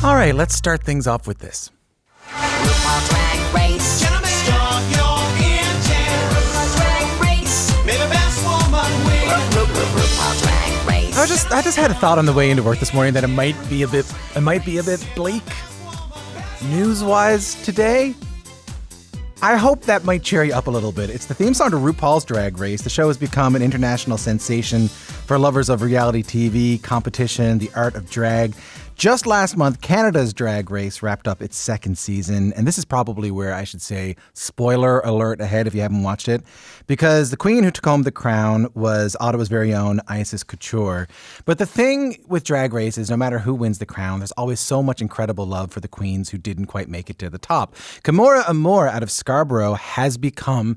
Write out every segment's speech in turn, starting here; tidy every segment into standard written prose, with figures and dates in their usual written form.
All right, let's start things off with this. RuPaul's Drag Race. Gentlemen, start your engine. RuPaul's Drag Race. May the best woman win. RuPaul's Drag Race. I just had a thought on the way into work this morning that it might be a bit bleak news-wise today. I hope that might cheer you up a little bit. It's the theme song to RuPaul's Drag Race. The show has become an international sensation for lovers of reality TV, competition, the art of drag. Just last month, Canada's Drag Race wrapped up its second season, and this is probably where I should say spoiler alert ahead if you haven't watched it, because the queen who took home the crown was Ottawa's very own Isis Couture. But the thing with Drag Race is no matter who wins the crown, there's always so much incredible love for the queens who didn't quite make it to the top. Kimora Amour out of Scarborough has become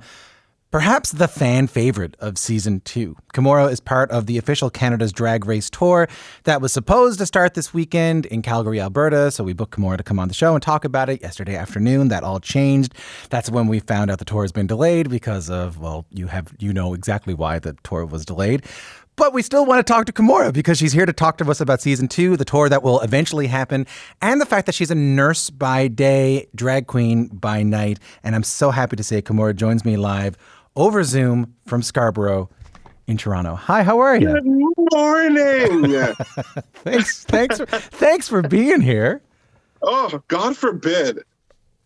perhaps the fan favorite of season 2. Kimora is part of the official Canada's Drag Race tour that was supposed to start this weekend in Calgary, Alberta. So we booked Kimora to come on the show and talk about it yesterday afternoon. That all changed. That's when we found out the tour has been delayed because of, well, you know exactly why the tour was delayed. But we still want to talk to Kimora because she's here to talk to us about season 2, the tour that will eventually happen, and the fact that she's a nurse by day, drag queen by night. And I'm so happy to say Kimora joins me live over Zoom from Scarborough in Toronto. Hi, how are you? Good morning. Thanks for being here. Oh, God forbid.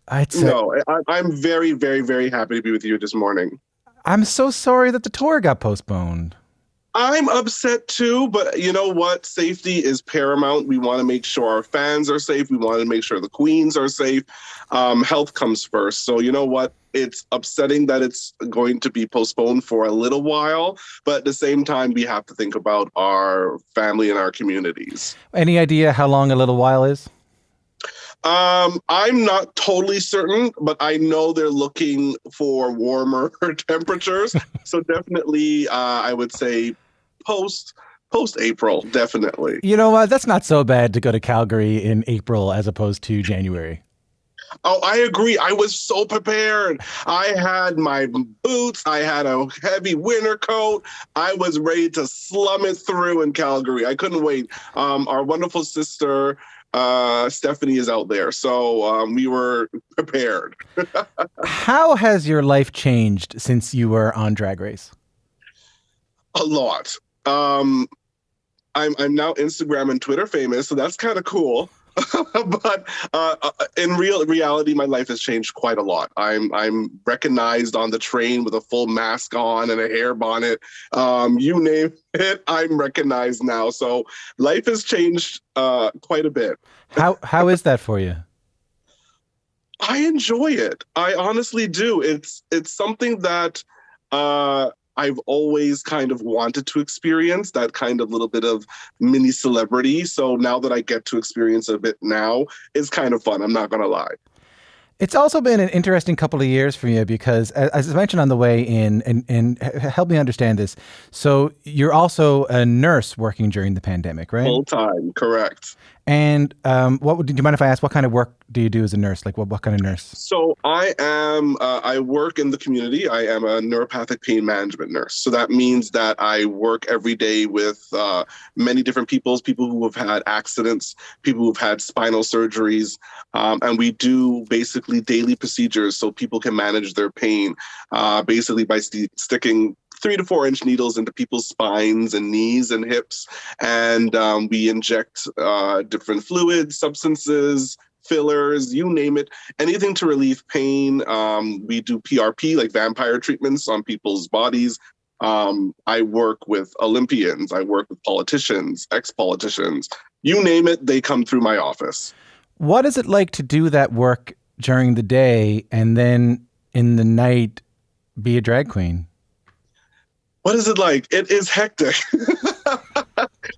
I'm very, very, very happy to be with you this morning. I'm so sorry that the tour got postponed. I'm upset too, but you know what? Safety is paramount. We want to make sure our fans are safe. We want to make sure the queens are safe. Health comes first. So you know what? It's upsetting that it's going to be postponed for a little while, but at the same time, we have to think about our family and our communities. Any idea how long a little while is? I'm not totally certain, but I know they're looking for warmer temperatures. So definitely, I would say post-April, definitely. You know what? That's not so bad to go to Calgary in April as opposed to January. Oh, I agree. I was so prepared. I had my boots. I had a heavy winter coat. I was ready to slum it through in Calgary. I couldn't wait. Our wonderful sister, Stephanie, is out there. So we were prepared. How has your life changed since you were on Drag Race? A lot. I'm now Instagram and Twitter famous, so that's kind of cool. But in reality, my life has changed quite a lot. I'm recognized on the train with a full mask on and a hair bonnet. You name it, I'm recognized now. So life has changed quite a bit. How is that for you? I enjoy it. I honestly do. It's something that I've always kind of wanted to experience, that kind of little bit of mini celebrity. So now that I get to experience a bit now, it's kind of fun. I'm not going to lie. It's also been an interesting couple of years for you because, as I mentioned on the way in, and help me understand this. So you're also a nurse working during the pandemic, right? Full time, correct. And do you mind if I ask, what kind of work do you do as a nurse? Like what kind of nurse? So I work in the community. I am a neuropathic pain management nurse. So that means that I work every day with many different people who have had accidents, people who've had spinal surgeries, and we do basically daily procedures so people can manage their pain, basically by sticking 3 to 4 inch needles into people's spines and knees and hips. And we inject different fluids, substances, fillers, you name it, anything to relieve pain. We do PRP, like vampire treatments on people's bodies. I work with Olympians. I work with politicians, ex-politicians. You name it, they come through my office. What is it like to do that work during the day and then in the night be a drag queen? What is it like? It is hectic,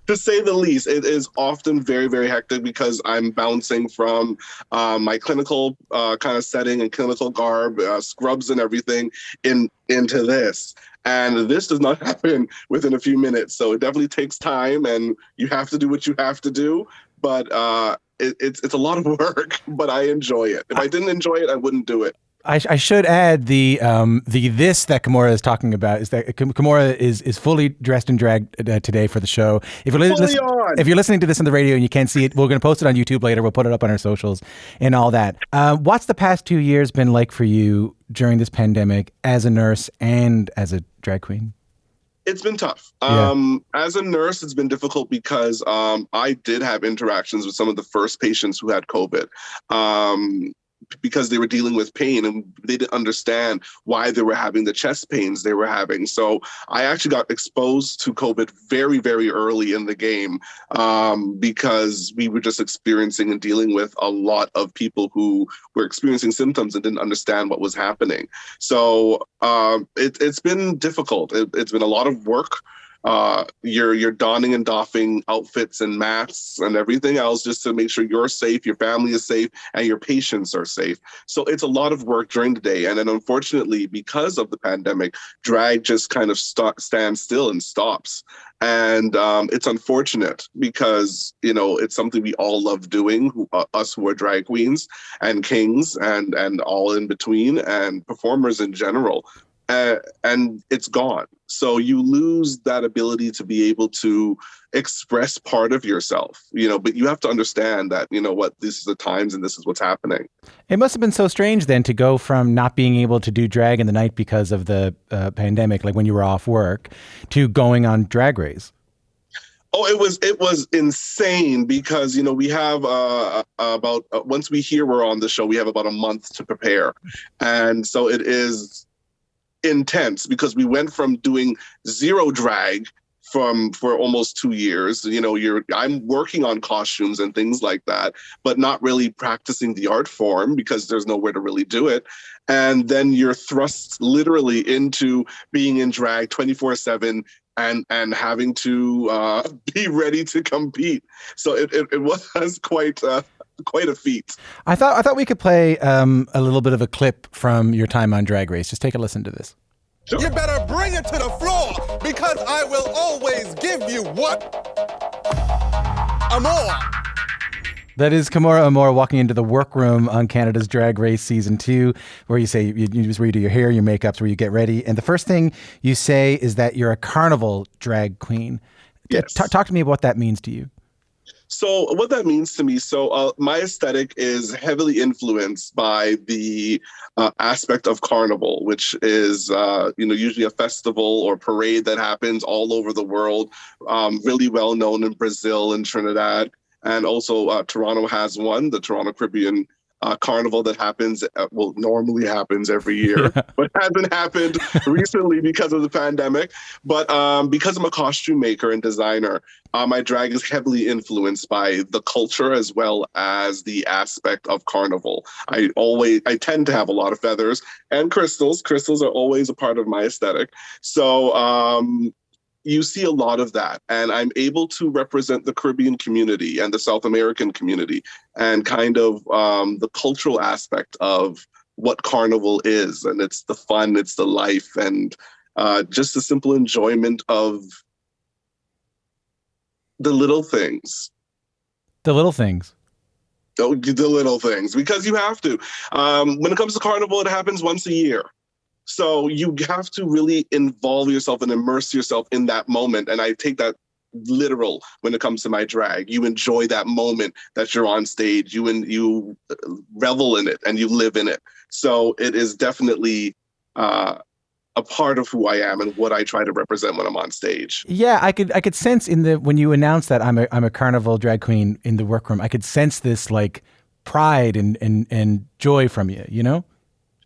to say the least. It is often very, very hectic because I'm bouncing from my clinical kind of setting and clinical garb, scrubs and everything, into this. And this does not happen within a few minutes. So it definitely takes time and you have to do what you have to do. But it's a lot of work, but I enjoy it. If I didn't enjoy it, I wouldn't do it. I should add the this that Kimora is talking about is that Kimora is fully dressed in drag today for the show. If you're Fully on. if you're listening to this on the radio and you can't see it, we're going to post it on YouTube later. We'll put it up on our socials and all that. What's the past 2 years been like for you during this pandemic as a nurse and as a drag queen? It's been tough. Yeah. As a nurse, it's been difficult because I did have interactions with some of the first patients who had COVID. Because they were dealing with pain and they didn't understand why they were having the chest pains they were having. So I actually got exposed to COVID very, very early in the game because we were just experiencing and dealing with a lot of people who were experiencing symptoms and didn't understand what was happening. So it's been difficult. It's been a lot of work. You're donning and doffing outfits and masks and everything else just to make sure you're safe, your family is safe, and your patients are safe. So it's a lot of work during the day. And then unfortunately, because of the pandemic, drag just kind of stands still and stops. And it's unfortunate because, it's something we all love doing, us who are drag queens and kings and all in between and performers in general. And it's gone. So you lose that ability to be able to express part of yourself, but you have to understand that, this is the times and this is what's happening. It must have been so strange then to go from not being able to do drag in the night because of the pandemic, like when you were off work, to going on Drag Race. Oh, it was insane because, we have about once we're on the show, we have about a month to prepare. And so it is intense because we went from doing zero drag for almost 2 years. I'm working on costumes and things like that, but not really practicing the art form because there's nowhere to really do it. And then you're thrust literally into being in drag 24/7 and having to be ready to compete. So it was quite a feat. I thought we could play a little bit of a clip from your time on Drag Race. Just take a listen to this. Sure. You better bring it to the floor because I will always give you what? Amore. That is Kimora Amour walking into the workroom on Canada's Drag Race Season 2, where you say, where you do your hair, your makeups, where you get ready. And the first thing you say is that you're a Carnival drag queen. Yes. Talk to me about what that means to you. So what that means to me, my aesthetic is heavily influenced by the aspect of Carnival, which is, usually a festival or parade that happens all over the world, really well known in Brazil and Trinidad. And also Toronto has one, the Toronto Caribbean Carnival that happens, normally happens every year, but hasn't happened recently because of the pandemic. But because I'm a costume maker and designer, my drag is heavily influenced by the culture as well as the aspect of Carnival. I tend to have a lot of feathers and crystals. Crystals are always a part of my aesthetic. So you see a lot of that, and I'm able to represent the Caribbean community and the South American community and kind of the cultural aspect of what Carnival is. And it's the fun, it's the life, and just the simple enjoyment of the little things. The little things. Oh, the little things, because you have to. When it comes to Carnival, it happens once a year. So you have to really involve yourself and immerse yourself in that moment. And I take that literal when it comes to my drag. You enjoy that moment that you're on stage. You revel in it and you live in it. So it is definitely a part of who I am and what I try to represent when I'm on stage. Yeah, I could sense when you announced that I'm a Carnival drag queen in the workroom, I could sense this like pride and joy from you,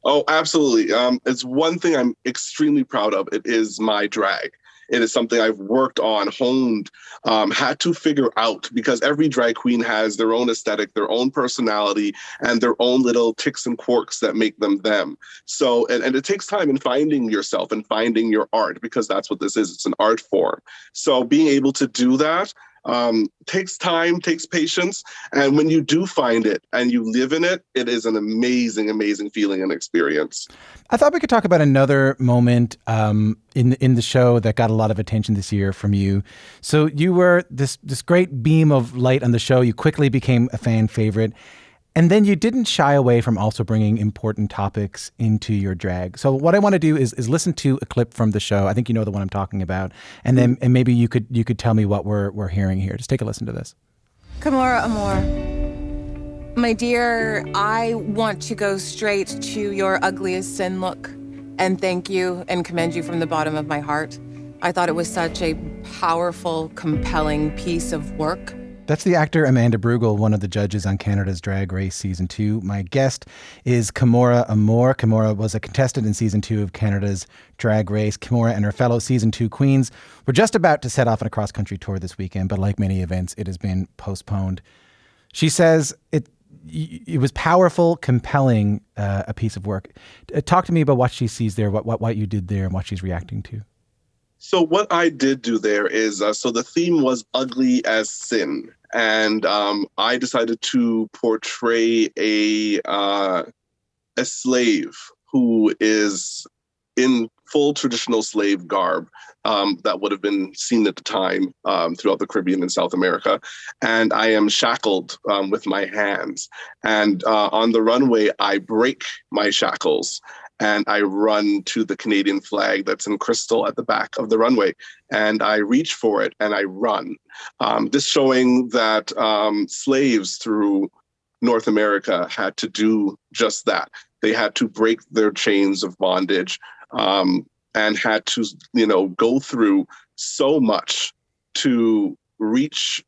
Oh, absolutely. It's one thing I'm extremely proud of. It is my drag. It is something I've worked on, honed, had to figure out, because every drag queen has their own aesthetic, their own personality, and their own little ticks and quirks that make them them. So, and it takes time in finding yourself and finding your art, because that's what this is. It's an art form. So being able to do that takes time, takes patience. And when you do find it and you live in it, it is an amazing, amazing feeling and experience. I thought we could talk about another moment in the show that got a lot of attention this year from you. So you were this great beam of light on the show. You quickly became a fan favorite. And then you didn't shy away from also bringing important topics into your drag. So what I want to do is listen to a clip from the show. I think you know the one I'm talking about. And then and maybe you could tell me what we're hearing here. Just take a listen to this. Kimora Amour. My dear, I want to go straight to your ugliest sin look and thank you and commend you from the bottom of my heart. I thought it was such a powerful, compelling piece of work. That's the actor Amanda Brugel, one of the judges on Canada's Drag Race Season 2. My guest is Kimora Amour. Kimora was a contestant in Season 2 of Canada's Drag Race. Kimora and her fellow Season 2 queens were just about to set off on a cross-country tour this weekend, but like many events, it has been postponed. She says it was powerful, compelling, a piece of work. Talk to me about what she sees there, what you did there, and what she's reacting to. So what I did do there is, so the theme was ugly as sin. And I decided to portray a slave who is in full traditional slave garb that would have been seen at the time throughout the Caribbean and South America. And I am shackled with my hands. And on the runway, I break my shackles and I run to the Canadian flag that's in crystal at the back of the runway. And I reach for it and I run. This showing that slaves through North America had to do just that. They had to break their chains of bondage and had to, go through so much to reach,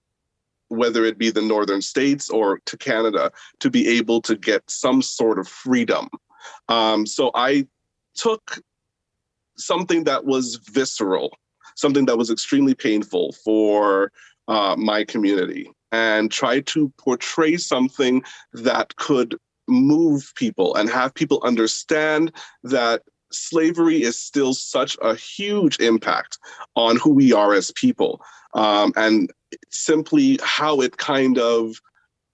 whether it be the northern states or to Canada, to be able to get some sort of freedom. So I took something that was visceral, something that was extremely painful for my community, and tried to portray something that could move people and have people understand that slavery is still such a huge impact on who we are as people, and simply how it kind of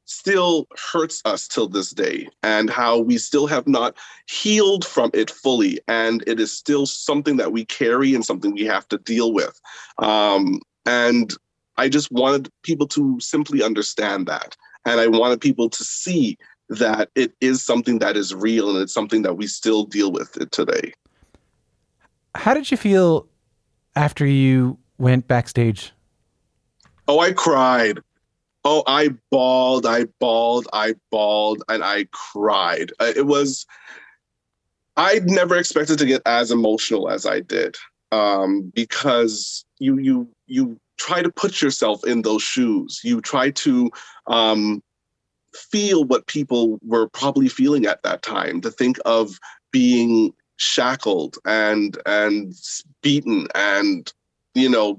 still hurts us till this day, and how we still have not healed from it fully, and it is still something that we carry and something we have to deal with. And I just wanted people to simply understand that, and I wanted people to see that it is something that is real and it's something that we still deal with it today. How did you feel after you went backstage? Oh, I cried. Oh, I bawled, and I cried. I'd never expected to get as emotional as I did, because you try to put yourself in those shoes. You try to feel what people were probably feeling at that time, to think of being shackled and beaten and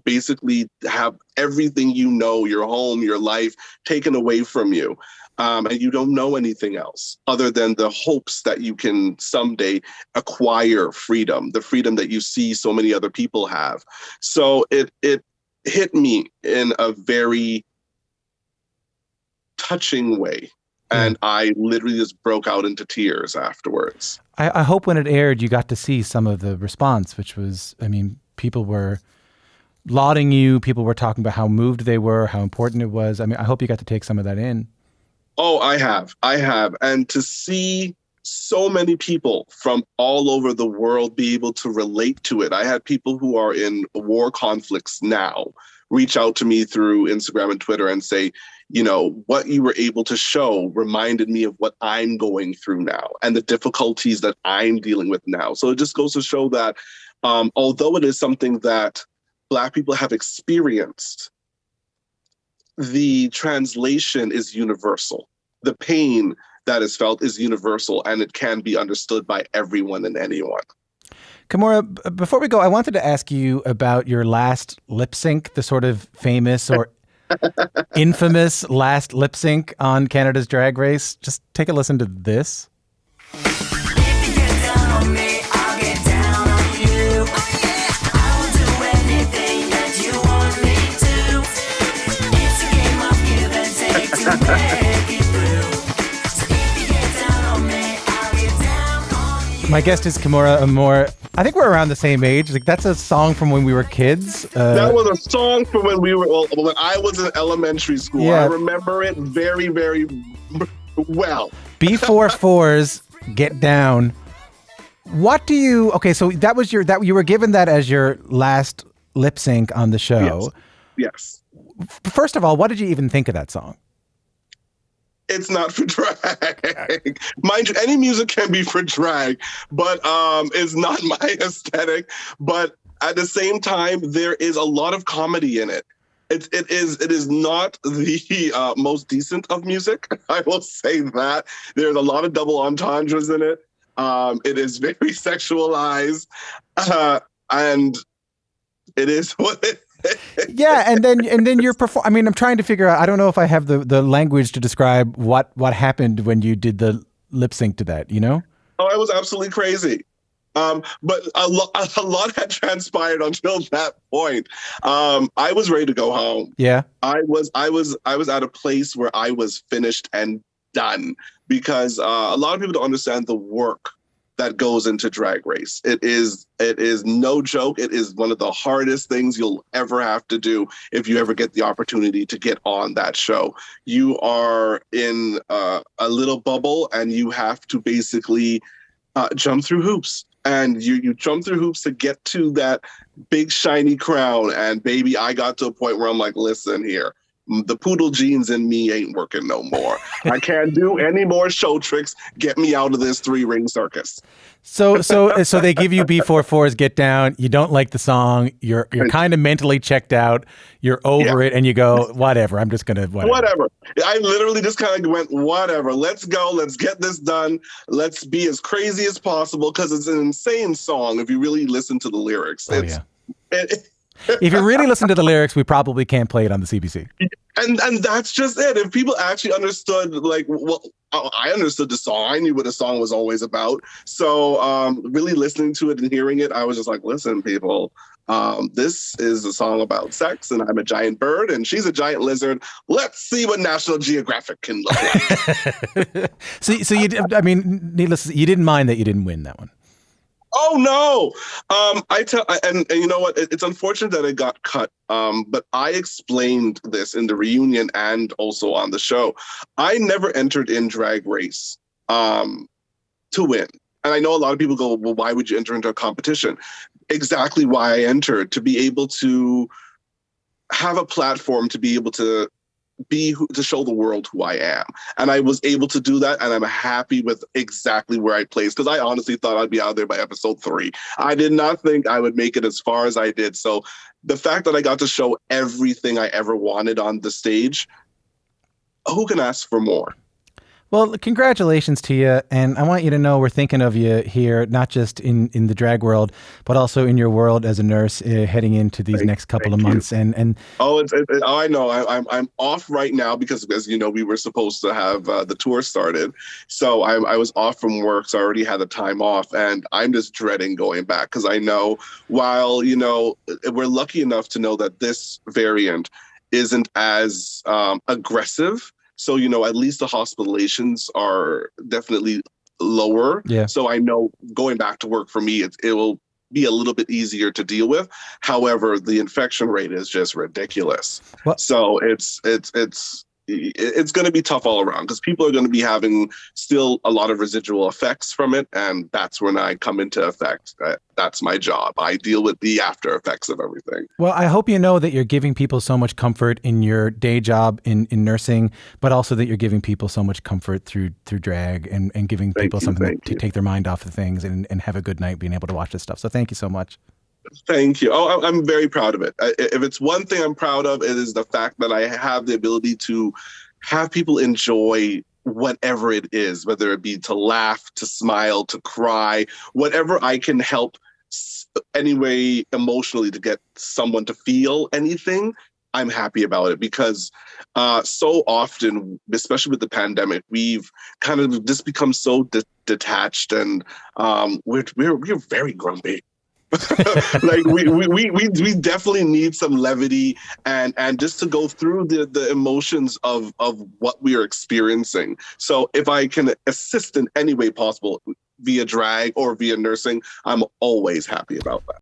basically have everything, your home, your life taken away from you. And you don't know anything else other than the hopes that you can someday acquire freedom, the freedom that you see so many other people have. So it hit me in a very touching way. And I literally just broke out into tears afterwards. I hope when it aired, you got to see some of the response, which was, people were lauding you. People were talking about how moved they were, how important it was. I hope you got to take some of that in. Oh, I have. And to see so many people from all over the world be able to relate to it. I had people who are in war conflicts now reach out to me through Instagram and Twitter and say, what you were able to show reminded me of what I'm going through now and the difficulties that I'm dealing with now. So it just goes to show that although it is something that Black people have experienced, the translation is universal. The pain that is felt is universal, and it can be understood by everyone and anyone. Kimora, before we go, I wanted to ask you about your last lip sync, the sort of famous or infamous last lip sync on Canada's Drag Race. Just take a listen to this. My guest is Kimora Amour. I think we're around the same age. That's a song from when we were kids. That was a song from when I was in elementary school. Yeah. I remember it very, very Well, B44's Get Down. What do you? Okay, so that was you were given that as your last lip sync on the show. yes. First of all, what did you even think of that song? It's not for drag. Mind you, any music can be for drag, but it's not my aesthetic. But at the same time, there is a lot of comedy in it. It is not the most decent of music. I will say that. There's a lot of double entendres in it. It is very sexualized, and it is what it is. Yeah, and then you're I mean, I'm trying to figure out. I don't know if I have the language to describe what happened when you did the lip sync to that. You know? Oh, it was absolutely crazy. But a lot had transpired until that point. I was ready to go home. Yeah. I was at a place where I was finished and done because a lot of people don't understand the work that goes into Drag Race. It is no joke. It is one of the hardest things you'll ever have to do if you ever get the opportunity to get on that show. You are in a little bubble and you have to basically jump through hoops. And you jump through hoops to get to that big shiny crown. And baby, I got to a point where I'm like, listen here. The poodle genes in me ain't working no more. I can't do any more show tricks. Get me out of this 3-ring circus. So they give you B44's Get Down. You don't like the song. You're kind of mentally checked out. You're over it, and you go, whatever. I'm just gonna whatever. I literally just kind of went, whatever. Let's go. Let's get this done. Let's be as crazy as possible because it's an insane song. If you really listen to the lyrics, if you really listen to the lyrics, we probably can't play it on the CBC. And that's just it. If people actually understood, like, well, I understood the song. I knew what the song was always about. So really listening to it and hearing it, I was just like, listen, people, this is a song about sex, and I'm a giant bird, and she's a giant lizard. Let's see what National Geographic can look like. So you, I mean, needless, you didn't mind that you didn't win that one. Oh no! And you know what? It's unfortunate that it got cut. But I explained this in the reunion and also on the show. I never entered in Drag Race to win. And I know a lot of people go, well, why would you enter into a competition? Exactly why I entered, to be able to have a platform to be able to to show the world who I am. And I was able to do that, and I'm happy with exactly where I placed, because I honestly thought I'd be out there by episode 3. I did not think I would make it as far as I did. So the fact that I got to show everything I ever wanted on the stage, who can ask for more? Well, congratulations to you. And I want you to know we're thinking of you here, not just in the drag world, but also in your world as a nurse heading into these next couple of months. And I know I'm off right now because, as you know, we were supposed to have the tour started. So I was off from work. So I already had the time off, and I'm just dreading going back because I know while, you know, we're lucky enough to know that this variant isn't as aggressive. So, you know, at least the hospitalizations are definitely lower. Yeah. So I know going back to work for me, it will be a little bit easier to deal with. However, the infection rate is just ridiculous. What? So it's going to be tough all around because people are going to be having still a lot of residual effects from it. And that's when I come into effect. That's my job. I deal with the after effects of everything. Well, I hope you know that you're giving people so much comfort in your day job in nursing, but also that you're giving people so much comfort through drag and giving people something to take their mind off of things and have a good night being able to watch this stuff. So thank you so much. Thank you. Oh, I'm very proud of it. If it's one thing I'm proud of, it is the fact that I have the ability to have people enjoy whatever it is, whether it be to laugh, to smile, to cry, whatever I can help anyway emotionally to get someone to feel anything. I'm happy about it because so often, especially with the pandemic, we've kind of just become so detached and we're very grumpy. Like we definitely need some levity and just to go through the emotions of what we are experiencing. So if I can assist in any way possible via drag or via nursing, I'm always happy about that.